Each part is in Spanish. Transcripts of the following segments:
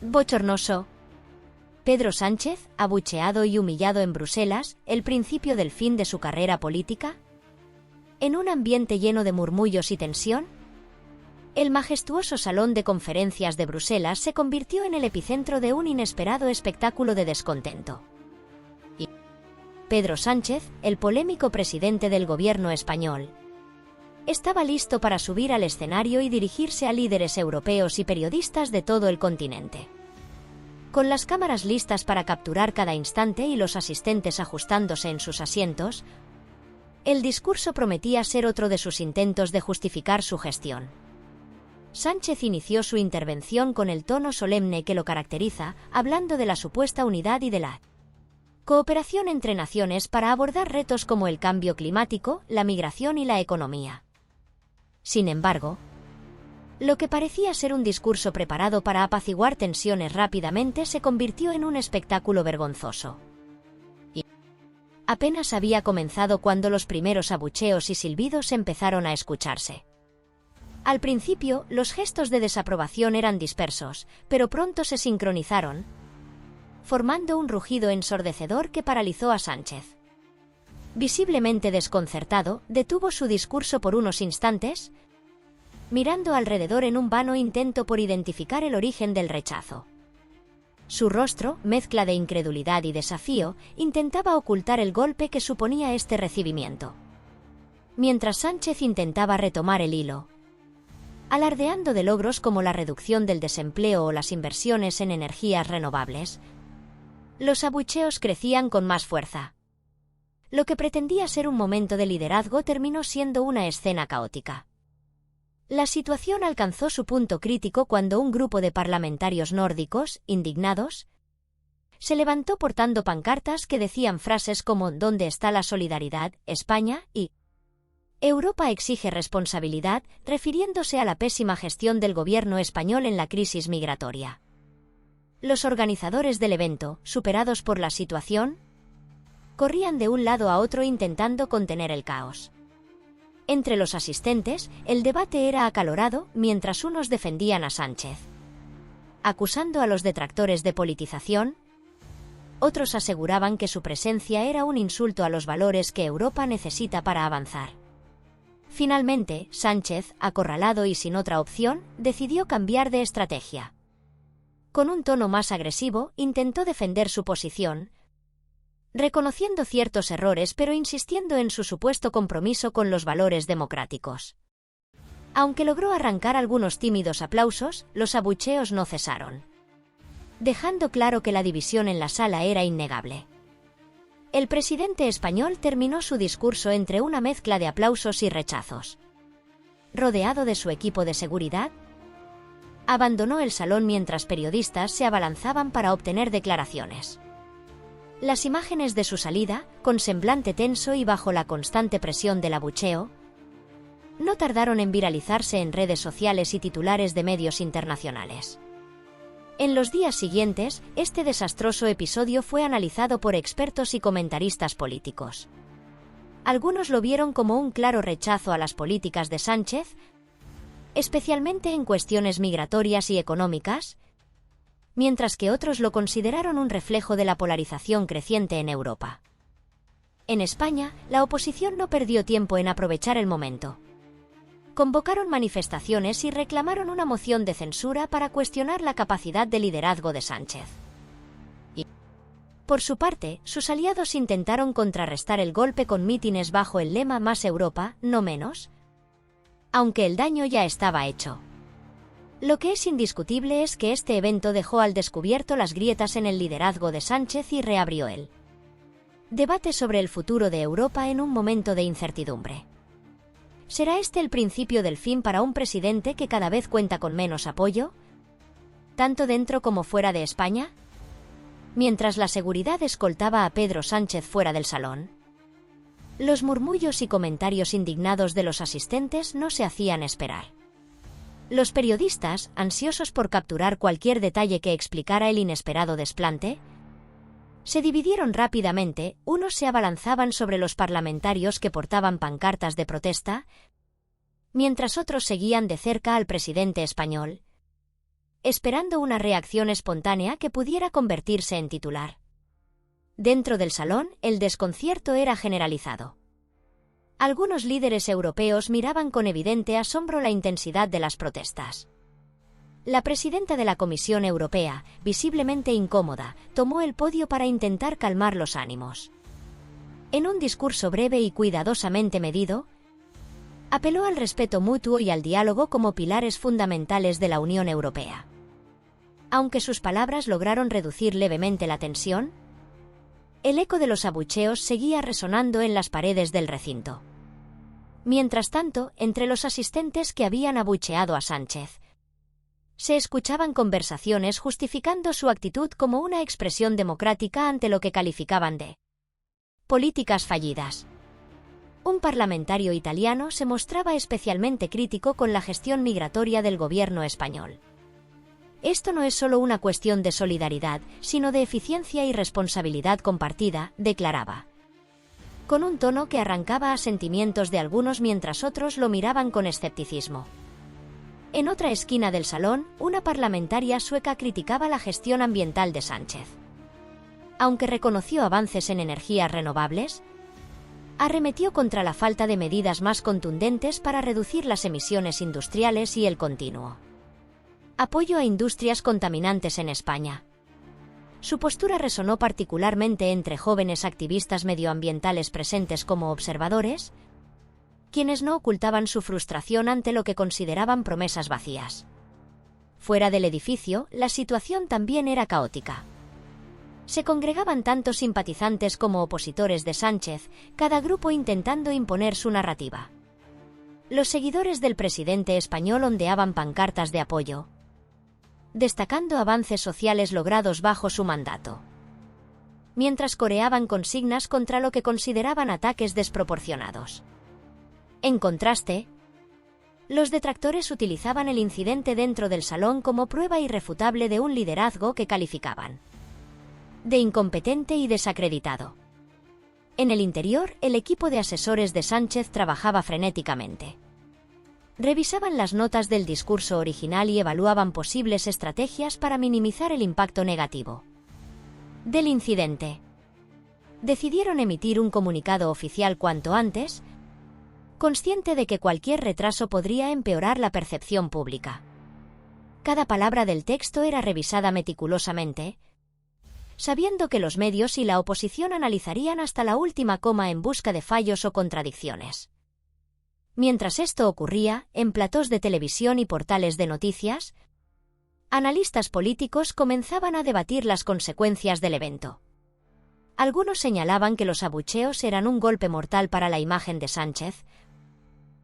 Bochornoso. Pedro Sánchez, abucheado y humillado en Bruselas, el principio del fin de su carrera política. En un ambiente lleno de murmullos y tensión, el majestuoso salón de conferencias de Bruselas se convirtió en el epicentro de un inesperado espectáculo de descontento. Y Pedro Sánchez, el polémico presidente del gobierno español, estaba listo para subir al escenario y dirigirse a líderes europeos y periodistas de todo el continente. Con las cámaras listas para capturar cada instante y los asistentes ajustándose en sus asientos, el discurso prometía ser otro de sus intentos de justificar su gestión. Sánchez inició su intervención con el tono solemne que lo caracteriza, hablando de la supuesta unidad y de la cooperación entre naciones para abordar retos como el cambio climático, la migración y la economía. Sin embargo, lo que parecía ser un discurso preparado para apaciguar tensiones rápidamente se convirtió en un espectáculo vergonzoso. Y apenas había comenzado cuando los primeros abucheos y silbidos empezaron a escucharse. Al principio, los gestos de desaprobación eran dispersos, pero pronto se sincronizaron, formando un rugido ensordecedor que paralizó a Sánchez. Visiblemente desconcertado, detuvo su discurso por unos instantes, mirando alrededor en un vano intento por identificar el origen del rechazo. Su rostro, mezcla de incredulidad y desafío, intentaba ocultar el golpe que suponía este recibimiento. Mientras Sánchez intentaba retomar el hilo, alardeando de logros como la reducción del desempleo o las inversiones en energías renovables, los abucheos crecían con más fuerza. Lo que pretendía ser un momento de liderazgo terminó siendo una escena caótica. La situación alcanzó su punto crítico cuando un grupo de parlamentarios nórdicos, indignados, se levantó portando pancartas que decían frases como «¿Dónde está la solidaridad, España?» y «Europa exige responsabilidad», refiriéndose a la pésima gestión del gobierno español en la crisis migratoria. Los organizadores del evento, superados por la situación, corrían de un lado a otro intentando contener el caos. Entre los asistentes, el debate era acalorado mientras unos defendían a Sánchez, acusando a los detractores de politización. Otros aseguraban que su presencia era un insulto a los valores que Europa necesita para avanzar. Finalmente, Sánchez, acorralado y sin otra opción, decidió cambiar de estrategia. Con un tono más agresivo, intentó defender su posición, reconociendo ciertos errores pero insistiendo en su supuesto compromiso con los valores democráticos. Aunque logró arrancar algunos tímidos aplausos, los abucheos no cesaron, dejando claro que la división en la sala era innegable. El presidente español terminó su discurso entre una mezcla de aplausos y rechazos. Rodeado de su equipo de seguridad, abandonó el salón mientras periodistas se abalanzaban para obtener declaraciones. Las imágenes de su salida, con semblante tenso y bajo la constante presión del abucheo, no tardaron en viralizarse en redes sociales y titulares de medios internacionales. En los días siguientes, este desastroso episodio fue analizado por expertos y comentaristas políticos. Algunos lo vieron como un claro rechazo a las políticas de Sánchez, especialmente en cuestiones migratorias y económicas, mientras que otros lo consideraron un reflejo de la polarización creciente en Europa. En España, la oposición no perdió tiempo en aprovechar el momento. Convocaron manifestaciones y reclamaron una moción de censura para cuestionar la capacidad de liderazgo de Sánchez. Y, por su parte, sus aliados intentaron contrarrestar el golpe con mítines bajo el lema «Más Europa, no menos», aunque el daño ya estaba hecho. Lo que es indiscutible es que este evento dejó al descubierto las grietas en el liderazgo de Sánchez y reabrió el debate sobre el futuro de Europa en un momento de incertidumbre. ¿Será este el principio del fin para un presidente que cada vez cuenta con menos apoyo, tanto dentro como fuera de España? Mientras la seguridad escoltaba a Pedro Sánchez fuera del salón, los murmullos y comentarios indignados de los asistentes no se hacían esperar. Los periodistas, ansiosos por capturar cualquier detalle que explicara el inesperado desplante, se dividieron rápidamente. Unos se abalanzaban sobre los parlamentarios que portaban pancartas de protesta, mientras otros seguían de cerca al presidente español, esperando una reacción espontánea que pudiera convertirse en titular. Dentro del salón, el desconcierto era generalizado. Algunos líderes europeos miraban con evidente asombro la intensidad de las protestas. La presidenta de la Comisión Europea, visiblemente incómoda, tomó el podio para intentar calmar los ánimos. En un discurso breve y cuidadosamente medido, apeló al respeto mutuo y al diálogo como pilares fundamentales de la Unión Europea. Aunque sus palabras lograron reducir levemente la tensión, el eco de los abucheos seguía resonando en las paredes del recinto. Mientras tanto, entre los asistentes que habían abucheado a Sánchez, se escuchaban conversaciones justificando su actitud como una expresión democrática ante lo que calificaban de políticas fallidas. Un parlamentario italiano se mostraba especialmente crítico con la gestión migratoria del gobierno español. Esto no es solo una cuestión de solidaridad, sino de eficiencia y responsabilidad compartida, declaraba, con un tono que arrancaba a sentimientos de algunos mientras otros lo miraban con escepticismo. En otra esquina del salón, una parlamentaria sueca criticaba la gestión ambiental de Sánchez. Aunque reconoció avances en energías renovables, arremetió contra la falta de medidas más contundentes para reducir las emisiones industriales y el continuo apoyo a industrias contaminantes en España. Su postura resonó particularmente entre jóvenes activistas medioambientales presentes como observadores, quienes no ocultaban su frustración ante lo que consideraban promesas vacías. Fuera del edificio, la situación también era caótica. Se congregaban tanto simpatizantes como opositores de Sánchez, cada grupo intentando imponer su narrativa. Los seguidores del presidente español ondeaban pancartas de apoyo, destacando avances sociales logrados bajo su mandato, mientras coreaban consignas contra lo que consideraban ataques desproporcionados. En contraste, los detractores utilizaban el incidente dentro del salón como prueba irrefutable de un liderazgo que calificaban de incompetente y desacreditado. En el interior, el equipo de asesores de Sánchez trabajaba frenéticamente. Revisaban las notas del discurso original y evaluaban posibles estrategias para minimizar el impacto negativo del incidente. Decidieron emitir un comunicado oficial cuanto antes, consciente de que cualquier retraso podría empeorar la percepción pública. Cada palabra del texto era revisada meticulosamente, sabiendo que los medios y la oposición analizarían hasta la última coma en busca de fallos o contradicciones. Mientras esto ocurría, en platós de televisión y portales de noticias, analistas políticos comenzaban a debatir las consecuencias del evento. Algunos señalaban que los abucheos eran un golpe mortal para la imagen de Sánchez,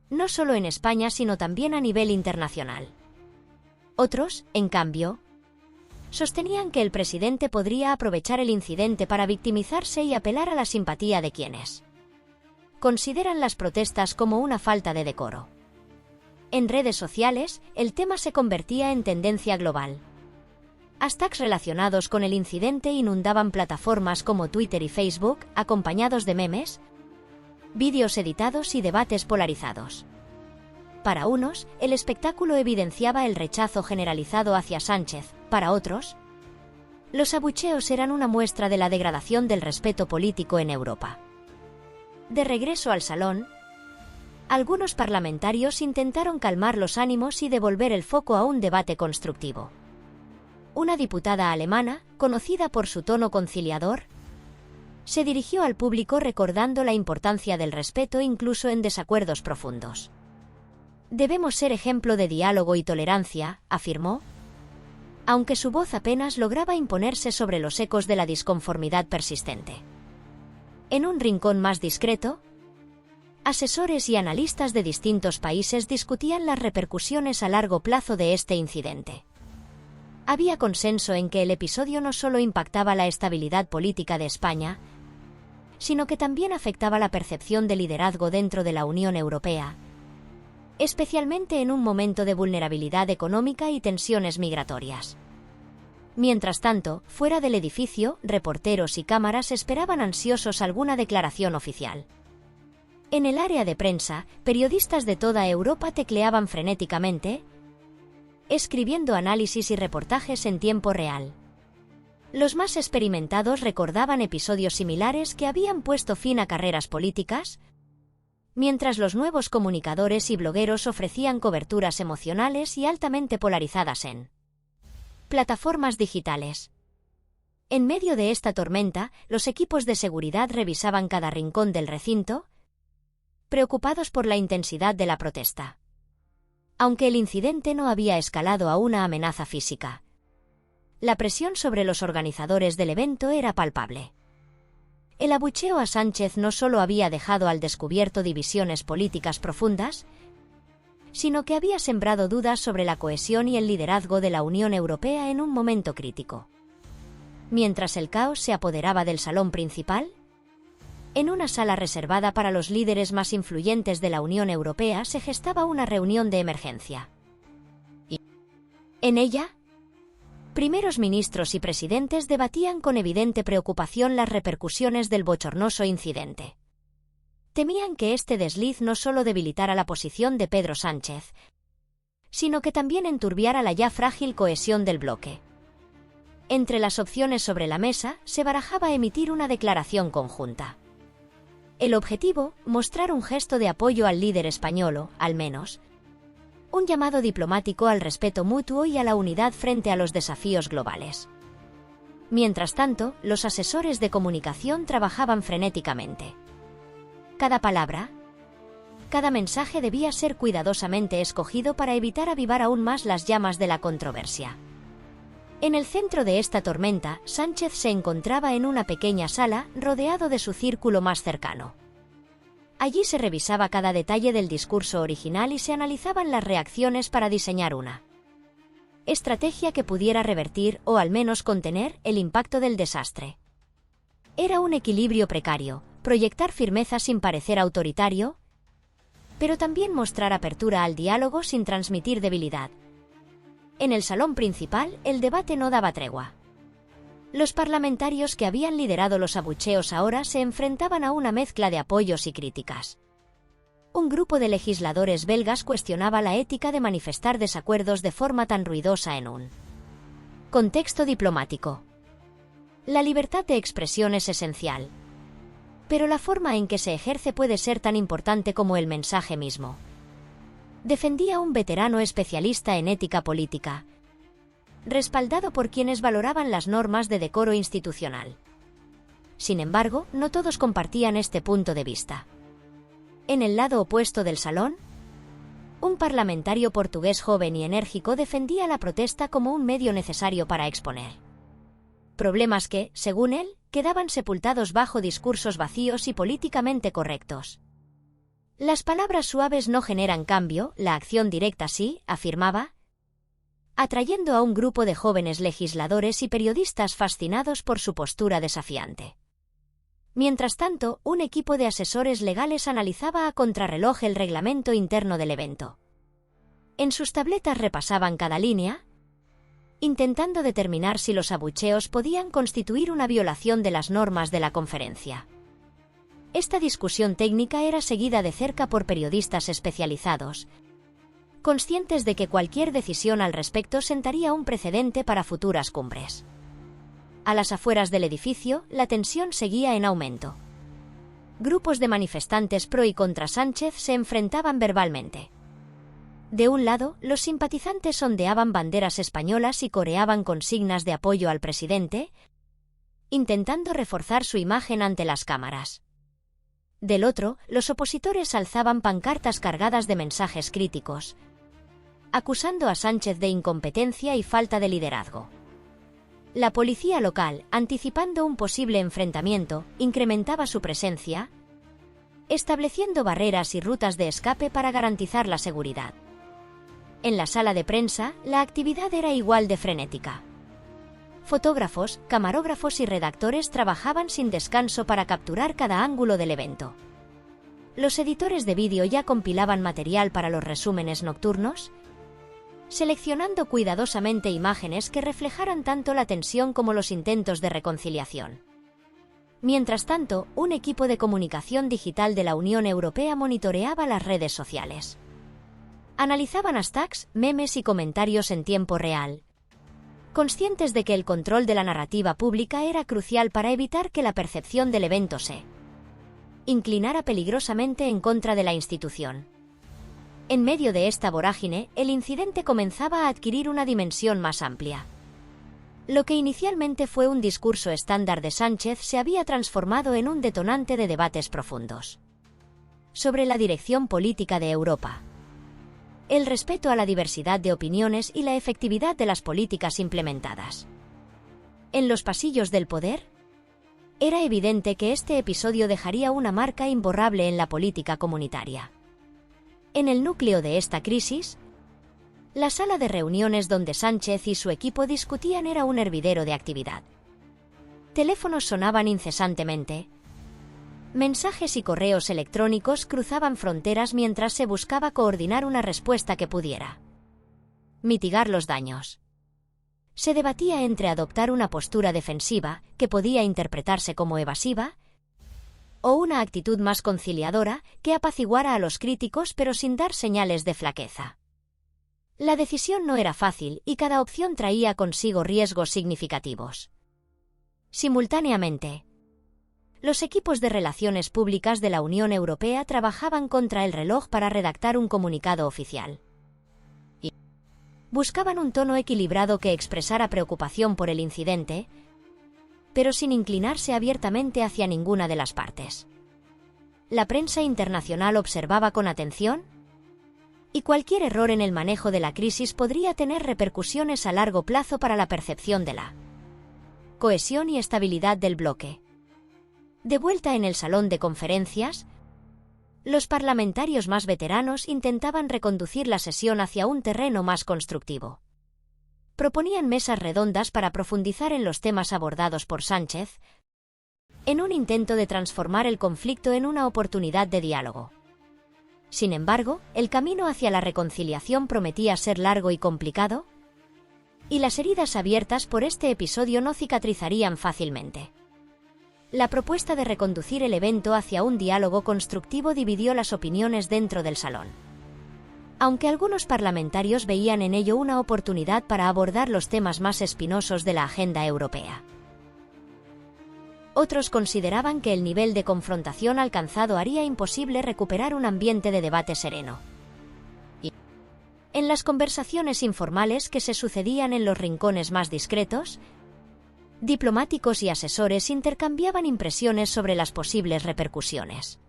no solo en España sino también a nivel internacional. Otros, en cambio, sostenían que el presidente podría aprovechar el incidente para victimizarse y apelar a la simpatía de quienes consideran las protestas como una falta de decoro. En redes sociales, el tema se convertía en tendencia global. Hashtags relacionados con el incidente inundaban plataformas como Twitter y Facebook, acompañados de memes, vídeos editados y debates polarizados. Para unos, el espectáculo evidenciaba el rechazo generalizado hacia Sánchez; para otros, los abucheos eran una muestra de la degradación del respeto político en Europa. De regreso al salón, algunos parlamentarios intentaron calmar los ánimos y devolver el foco a un debate constructivo. Una diputada alemana, conocida por su tono conciliador, se dirigió al público recordando la importancia del respeto incluso en desacuerdos profundos. «Debemos ser ejemplo de diálogo y tolerancia», afirmó, aunque su voz apenas lograba imponerse sobre los ecos de la disconformidad persistente. En un rincón más discreto, asesores y analistas de distintos países discutían las repercusiones a largo plazo de este incidente. Había consenso en que el episodio no solo impactaba la estabilidad política de España, sino que también afectaba la percepción de liderazgo dentro de la Unión Europea, especialmente en un momento de vulnerabilidad económica y tensiones migratorias. Mientras tanto, fuera del edificio, reporteros y cámaras esperaban ansiosos alguna declaración oficial. En el área de prensa, periodistas de toda Europa tecleaban frenéticamente, escribiendo análisis y reportajes en tiempo real. Los más experimentados recordaban episodios similares que habían puesto fin a carreras políticas, mientras los nuevos comunicadores y blogueros ofrecían coberturas emocionales y altamente polarizadas en plataformas digitales. En medio de esta tormenta, los equipos de seguridad revisaban cada rincón del recinto, preocupados por la intensidad de la protesta. Aunque el incidente no había escalado a una amenaza física, la presión sobre los organizadores del evento era palpable. El abucheo a Sánchez no solo había dejado al descubierto divisiones políticas profundas, sino que había sembrado dudas sobre la cohesión y el liderazgo de la Unión Europea en un momento crítico. Mientras el caos se apoderaba del salón principal, en una sala reservada para los líderes más influyentes de la Unión Europea se gestaba una reunión de emergencia. Y en ella, primeros ministros y presidentes debatían con evidente preocupación las repercusiones del bochornoso incidente. Temían que este desliz no solo debilitara la posición de Pedro Sánchez, sino que también enturbiara la ya frágil cohesión del bloque. Entre las opciones sobre la mesa se barajaba emitir una declaración conjunta. El objetivo, mostrar un gesto de apoyo al líder español o, al menos, un llamado diplomático al respeto mutuo y a la unidad frente a los desafíos globales. Mientras tanto, los asesores de comunicación trabajaban frenéticamente. Cada palabra, cada mensaje debía ser cuidadosamente escogido para evitar avivar aún más las llamas de la controversia. En el centro de esta tormenta, Sánchez se encontraba en una pequeña sala, rodeado de su círculo más cercano. Allí se revisaba cada detalle del discurso original y se analizaban las reacciones para diseñar una estrategia que pudiera revertir, o al menos contener, el impacto del desastre. Era un equilibrio precario, proyectar firmeza sin parecer autoritario, pero también mostrar apertura al diálogo sin transmitir debilidad. En el salón principal, el debate no daba tregua. Los parlamentarios que habían liderado los abucheos ahora se enfrentaban a una mezcla de apoyos y críticas. Un grupo de legisladores belgas cuestionaba la ética de manifestar desacuerdos de forma tan ruidosa en un contexto diplomático. La libertad de expresión es esencial, pero la forma en que se ejerce puede ser tan importante como el mensaje mismo, defendía un veterano especialista en ética política, respaldado por quienes valoraban las normas de decoro institucional. Sin embargo, no todos compartían este punto de vista. En el lado opuesto del salón, un parlamentario portugués joven y enérgico defendía la protesta como un medio necesario para exponer problemas que, según él, quedaban sepultados bajo discursos vacíos y políticamente correctos. Las palabras suaves no generan cambio, la acción directa sí, afirmaba, atrayendo a un grupo de jóvenes legisladores y periodistas fascinados por su postura desafiante. Mientras tanto, un equipo de asesores legales analizaba a contrarreloj el reglamento interno del evento. En sus tabletas repasaban cada línea, intentando determinar si los abucheos podían constituir una violación de las normas de la conferencia. Esta discusión técnica era seguida de cerca por periodistas especializados, conscientes de que cualquier decisión al respecto sentaría un precedente para futuras cumbres. A las afueras del edificio, la tensión seguía en aumento. Grupos de manifestantes pro y contra Sánchez se enfrentaban verbalmente. De un lado, los simpatizantes ondeaban banderas españolas y coreaban consignas de apoyo al presidente, intentando reforzar su imagen ante las cámaras. Del otro, los opositores alzaban pancartas cargadas de mensajes críticos, acusando a Sánchez de incompetencia y falta de liderazgo. La policía local, anticipando un posible enfrentamiento, incrementaba su presencia, estableciendo barreras y rutas de escape para garantizar la seguridad. En la sala de prensa, la actividad era igual de frenética. Fotógrafos, camarógrafos y redactores trabajaban sin descanso para capturar cada ángulo del evento. Los editores de vídeo ya compilaban material para los resúmenes nocturnos, seleccionando cuidadosamente imágenes que reflejaran tanto la tensión como los intentos de reconciliación. Mientras tanto, un equipo de comunicación digital de la Unión Europea monitoreaba las redes sociales. Analizaban hashtags, memes y comentarios en tiempo real, conscientes de que el control de la narrativa pública era crucial para evitar que la percepción del evento se inclinara peligrosamente en contra de la institución. En medio de esta vorágine, el incidente comenzaba a adquirir una dimensión más amplia. Lo que inicialmente fue un discurso estándar de Sánchez se había transformado en un detonante de debates profundos sobre la dirección política de Europa, el respeto a la diversidad de opiniones y la efectividad de las políticas implementadas. En los pasillos del poder, era evidente que este episodio dejaría una marca imborrable en la política comunitaria. En el núcleo de esta crisis, la sala de reuniones donde Sánchez y su equipo discutían era un hervidero de actividad. Teléfonos sonaban incesantemente. Mensajes y correos electrónicos cruzaban fronteras mientras se buscaba coordinar una respuesta que pudiera mitigar los daños. Se debatía entre adoptar una postura defensiva, que podía interpretarse como evasiva, o una actitud más conciliadora, que apaciguara a los críticos pero sin dar señales de flaqueza. La decisión no era fácil y cada opción traía consigo riesgos significativos. Simultáneamente, los equipos de relaciones públicas de la Unión Europea trabajaban contra el reloj para redactar un comunicado oficial. Y buscaban un tono equilibrado que expresara preocupación por el incidente, pero sin inclinarse abiertamente hacia ninguna de las partes. La prensa internacional observaba con atención, y cualquier error en el manejo de la crisis podría tener repercusiones a largo plazo para la percepción de la cohesión y estabilidad del bloque. De vuelta en el salón de conferencias, los parlamentarios más veteranos intentaban reconducir la sesión hacia un terreno más constructivo. Proponían mesas redondas para profundizar en los temas abordados por Sánchez, en un intento de transformar el conflicto en una oportunidad de diálogo. Sin embargo, el camino hacia la reconciliación prometía ser largo y complicado, y las heridas abiertas por este episodio no cicatrizarían fácilmente. La propuesta de reconducir el evento hacia un diálogo constructivo dividió las opiniones dentro del salón. Aunque algunos parlamentarios veían en ello una oportunidad para abordar los temas más espinosos de la agenda europea, otros consideraban que el nivel de confrontación alcanzado haría imposible recuperar un ambiente de debate sereno. Y en las conversaciones informales que se sucedían en los rincones más discretos, diplomáticos y asesores intercambiaban impresiones sobre las posibles repercusiones.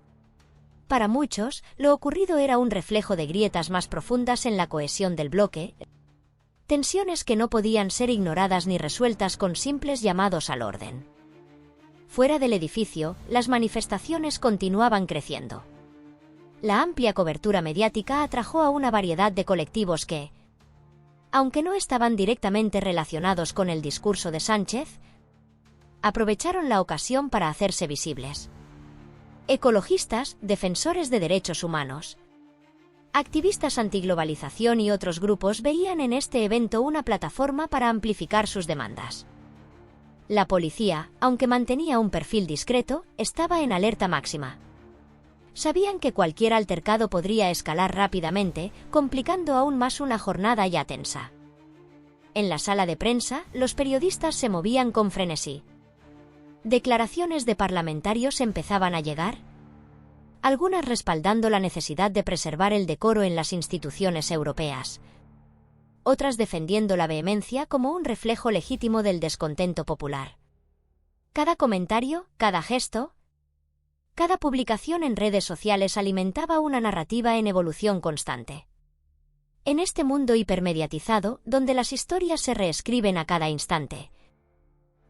Para muchos, lo ocurrido era un reflejo de grietas más profundas en la cohesión del bloque, tensiones que no podían ser ignoradas ni resueltas con simples llamados al orden. Fuera del edificio, las manifestaciones continuaban creciendo. La amplia cobertura mediática atrajo a una variedad de colectivos que, aunque no estaban directamente relacionados con el discurso de Sánchez, aprovecharon la ocasión para hacerse visibles. Ecologistas, defensores de derechos humanos, activistas antiglobalización y otros grupos veían en este evento una plataforma para amplificar sus demandas. La policía, aunque mantenía un perfil discreto, estaba en alerta máxima. Sabían que cualquier altercado podría escalar rápidamente, complicando aún más una jornada ya tensa. En la sala de prensa, los periodistas se movían con frenesí. Declaraciones de parlamentarios empezaban a llegar, algunas respaldando la necesidad de preservar el decoro en las instituciones europeas, otras defendiendo la vehemencia como un reflejo legítimo del descontento popular. Cada comentario, cada gesto, cada publicación en redes sociales alimentaba una narrativa en evolución constante. En este mundo hipermediatizado, donde las historias se reescriben a cada instante,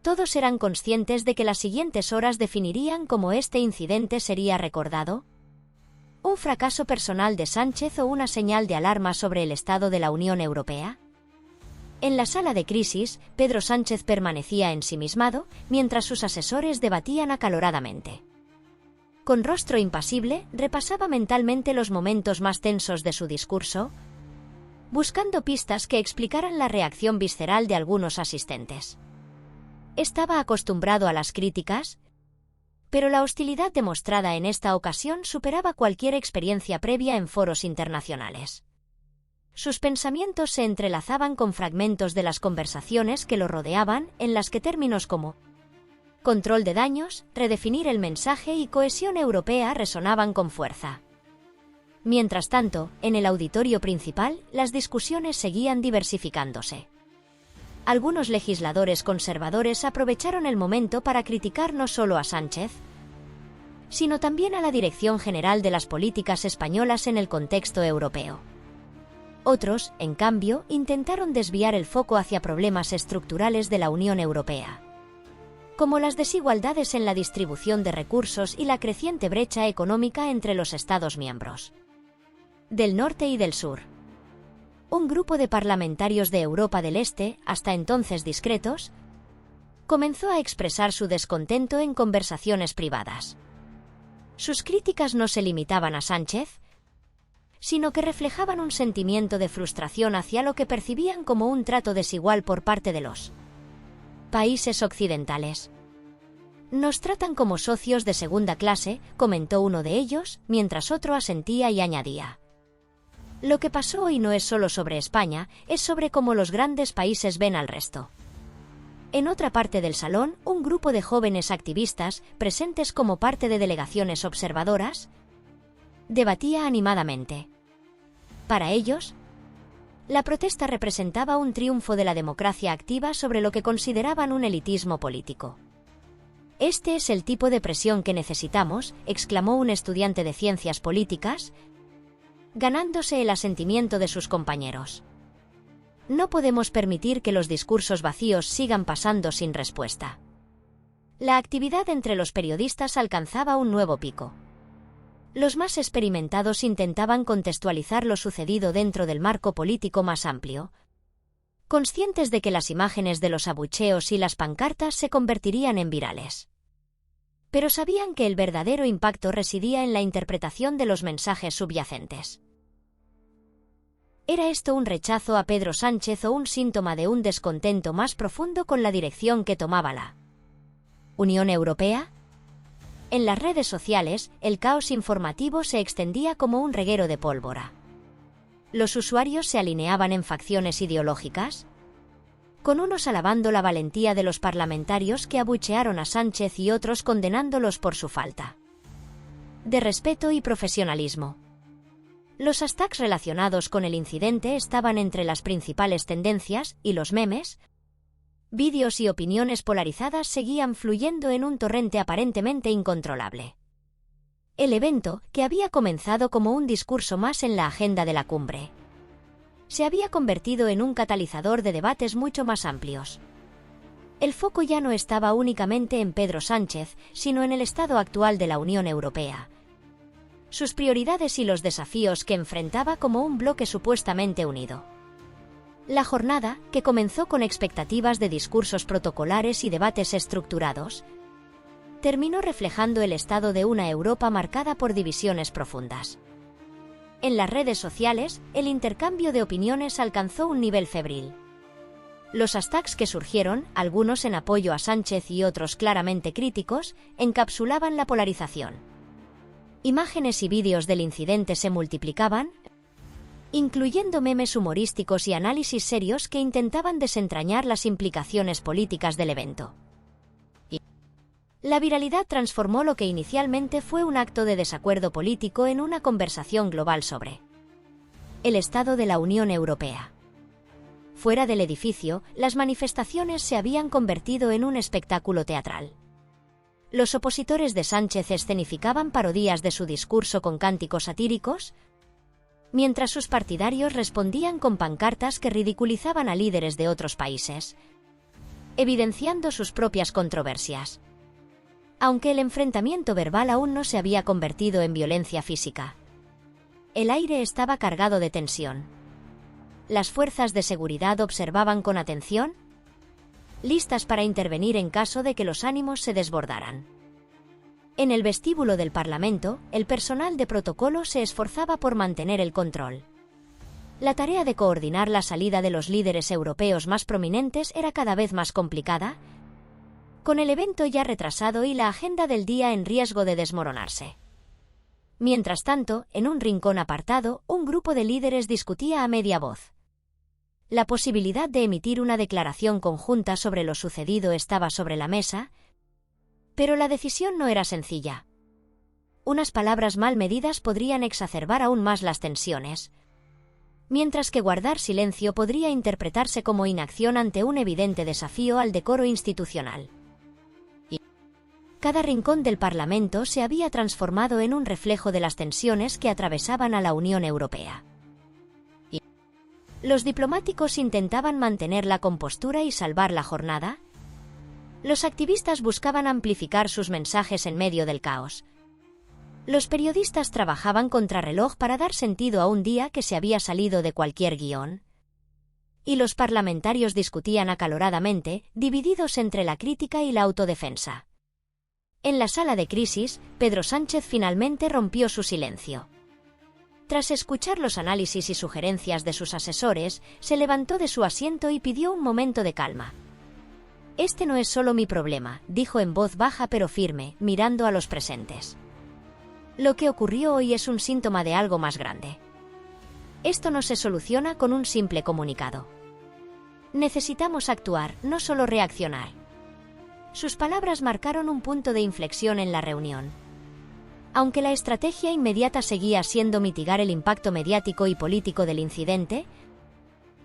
todos eran conscientes de que las siguientes horas definirían cómo este incidente sería recordado, un fracaso personal de Sánchez o una señal de alarma sobre el estado de la Unión Europea. En la sala de crisis, Pedro Sánchez permanecía ensimismado, mientras sus asesores debatían acaloradamente. Con rostro impasible, repasaba mentalmente los momentos más tensos de su discurso, buscando pistas que explicaran la reacción visceral de algunos asistentes. Estaba acostumbrado a las críticas, pero la hostilidad demostrada en esta ocasión superaba cualquier experiencia previa en foros internacionales. Sus pensamientos se entrelazaban con fragmentos de las conversaciones que lo rodeaban, en las que términos como control de daños, redefinir el mensaje y cohesión europea resonaban con fuerza. Mientras tanto, en el auditorio principal, las discusiones seguían diversificándose. Algunos legisladores conservadores aprovecharon el momento para criticar no solo a Sánchez, sino también a la Dirección General de las Políticas Españolas en el contexto europeo. Otros, en cambio, intentaron desviar el foco hacia problemas estructurales de la Unión Europea, como las desigualdades en la distribución de recursos y la creciente brecha económica entre los Estados miembros del norte y del sur. Un grupo de parlamentarios de Europa del Este, hasta entonces discretos, comenzó a expresar su descontento en conversaciones privadas. Sus críticas no se limitaban a Sánchez, sino que reflejaban un sentimiento de frustración hacia lo que percibían como un trato desigual por parte de los países occidentales. Nos tratan como socios de segunda clase, comentó uno de ellos, mientras otro asentía y añadía: lo que pasó hoy no es solo sobre España, es sobre cómo los grandes países ven al resto. En otra parte del salón, un grupo de jóvenes activistas, presentes como parte de delegaciones observadoras, debatía animadamente. Para ellos, la protesta representaba un triunfo de la democracia activa sobre lo que consideraban un elitismo político. Este es el tipo de presión que necesitamos, exclamó un estudiante de ciencias políticas, ganándose el asentimiento de sus compañeros. No podemos permitir que los discursos vacíos sigan pasando sin respuesta. La actividad entre los periodistas alcanzaba un nuevo pico. Los más experimentados intentaban contextualizar lo sucedido dentro del marco político más amplio, conscientes de que las imágenes de los abucheos y las pancartas se convertirían en virales. Pero sabían que el verdadero impacto residía en la interpretación de los mensajes subyacentes. ¿Era esto un rechazo a Pedro Sánchez o un síntoma de un descontento más profundo con la dirección que tomaba la Unión Europea? En las redes sociales, el caos informativo se extendía como un reguero de pólvora. Los usuarios se alineaban en facciones ideológicas, con unos alabando la valentía de los parlamentarios que abuchearon a Sánchez y otros condenándolos por su falta de respeto y profesionalismo. Los hashtags relacionados con el incidente estaban entre las principales tendencias, y los memes, vídeos y opiniones polarizadas seguían fluyendo en un torrente aparentemente incontrolable. El evento, que había comenzado como un discurso más en la agenda de la cumbre, se había convertido en un catalizador de debates mucho más amplios. El foco ya no estaba únicamente en Pedro Sánchez, sino en el estado actual de la Unión Europea, sus prioridades y los desafíos que enfrentaba como un bloque supuestamente unido. La jornada, que comenzó con expectativas de discursos protocolares y debates estructurados, terminó reflejando el estado de una Europa marcada por divisiones profundas. En las redes sociales, el intercambio de opiniones alcanzó un nivel febril. Los hashtags que surgieron, algunos en apoyo a Sánchez y otros claramente críticos, encapsulaban la polarización. Imágenes y vídeos del incidente se multiplicaban, incluyendo memes humorísticos y análisis serios que intentaban desentrañar las implicaciones políticas del evento. La viralidad transformó lo que inicialmente fue un acto de desacuerdo político en una conversación global sobre el estado de la Unión Europea. Fuera del edificio, las manifestaciones se habían convertido en un espectáculo teatral. Los opositores de Sánchez escenificaban parodias de su discurso con cánticos satíricos, mientras sus partidarios respondían con pancartas que ridiculizaban a líderes de otros países, evidenciando sus propias controversias. Aunque el enfrentamiento verbal aún no se había convertido en violencia física, el aire estaba cargado de tensión. Las fuerzas de seguridad observaban con atención, listas para intervenir en caso de que los ánimos se desbordaran. En el vestíbulo del Parlamento, el personal de protocolo se esforzaba por mantener el control. La tarea de coordinar la salida de los líderes europeos más prominentes era cada vez más complicada, con el evento ya retrasado y la agenda del día en riesgo de desmoronarse. Mientras tanto, en un rincón apartado, un grupo de líderes discutía a media voz. La posibilidad de emitir una declaración conjunta sobre lo sucedido estaba sobre la mesa, pero la decisión no era sencilla. Unas palabras mal medidas podrían exacerbar aún más las tensiones, mientras que guardar silencio podría interpretarse como inacción ante un evidente desafío al decoro institucional. Cada rincón del Parlamento se había transformado en un reflejo de las tensiones que atravesaban a la Unión Europea. Los diplomáticos intentaban mantener la compostura y salvar la jornada. Los activistas buscaban amplificar sus mensajes en medio del caos. Los periodistas trabajaban contrarreloj para dar sentido a un día que se había salido de cualquier guión. Y los parlamentarios discutían acaloradamente, divididos entre la crítica y la autodefensa. En la sala de crisis, Pedro Sánchez finalmente rompió su silencio. Tras escuchar los análisis y sugerencias de sus asesores, se levantó de su asiento y pidió un momento de calma. «Este no es solo mi problema», dijo en voz baja pero firme, mirando a los presentes. «Lo que ocurrió hoy es un síntoma de algo más grande. Esto no se soluciona con un simple comunicado. Necesitamos actuar, no solo reaccionar». Sus palabras marcaron un punto de inflexión en la reunión. Aunque la estrategia inmediata seguía siendo mitigar el impacto mediático y político del incidente,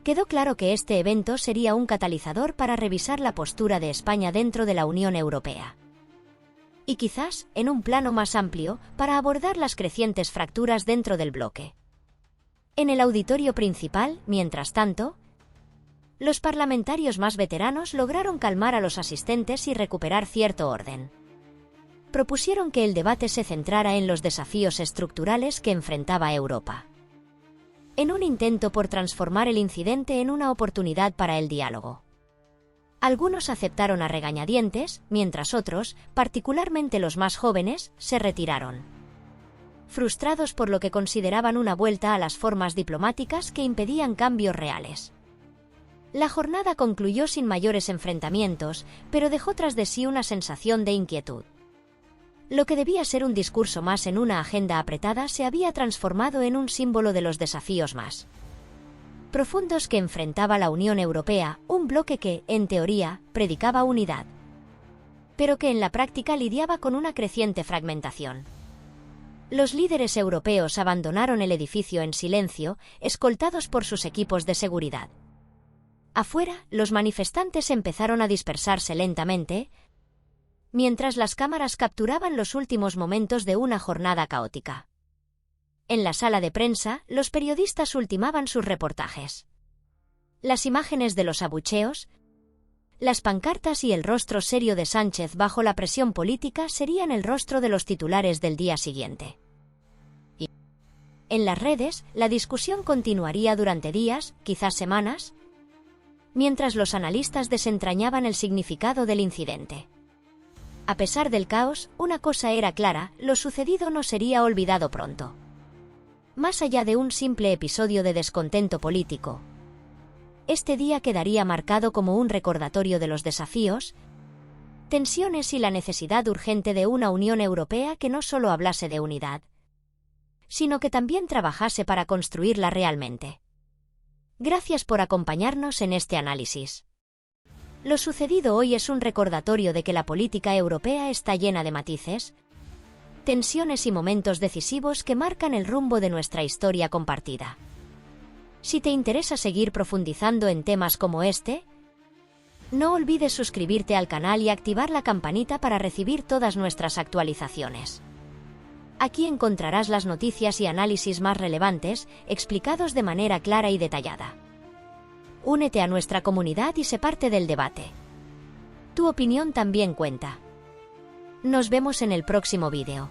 quedó claro que este evento sería un catalizador para revisar la postura de España dentro de la Unión Europea. Y quizás, en un plano más amplio, para abordar las crecientes fracturas dentro del bloque. En el auditorio principal, mientras tanto, los parlamentarios más veteranos lograron calmar a los asistentes y recuperar cierto orden. Propusieron que el debate se centrara en los desafíos estructurales que enfrentaba Europa, en un intento por transformar el incidente en una oportunidad para el diálogo. Algunos aceptaron a regañadientes, mientras otros, particularmente los más jóvenes, se retiraron, frustrados por lo que consideraban una vuelta a las formas diplomáticas que impedían cambios reales. La jornada concluyó sin mayores enfrentamientos, pero dejó tras de sí una sensación de inquietud. Lo que debía ser un discurso más en una agenda apretada se había transformado en un símbolo de los desafíos más profundos que enfrentaba la Unión Europea, un bloque que, en teoría, predicaba unidad, pero que en la práctica lidiaba con una creciente fragmentación. Los líderes europeos abandonaron el edificio en silencio, escoltados por sus equipos de seguridad. Afuera, los manifestantes empezaron a dispersarse lentamente, mientras las cámaras capturaban los últimos momentos de una jornada caótica. En la sala de prensa, los periodistas ultimaban sus reportajes. Las imágenes de los abucheos, las pancartas y el rostro serio de Sánchez bajo la presión política serían el rostro de los titulares del día siguiente. Y en las redes, la discusión continuaría durante días, quizás semanas, mientras los analistas desentrañaban el significado del incidente. A pesar del caos, una cosa era clara: lo sucedido no sería olvidado pronto. Más allá de un simple episodio de descontento político, este día quedaría marcado como un recordatorio de los desafíos, tensiones y la necesidad urgente de una Unión Europea que no solo hablase de unidad, sino que también trabajase para construirla realmente. Gracias por acompañarnos en este análisis. Lo sucedido hoy es un recordatorio de que la política europea está llena de matices, tensiones y momentos decisivos que marcan el rumbo de nuestra historia compartida. Si te interesa seguir profundizando en temas como este, no olvides suscribirte al canal y activar la campanita para recibir todas nuestras actualizaciones. Aquí encontrarás las noticias y análisis más relevantes, explicados de manera clara y detallada. Únete a nuestra comunidad y sé parte del debate. Tu opinión también cuenta. Nos vemos en el próximo vídeo.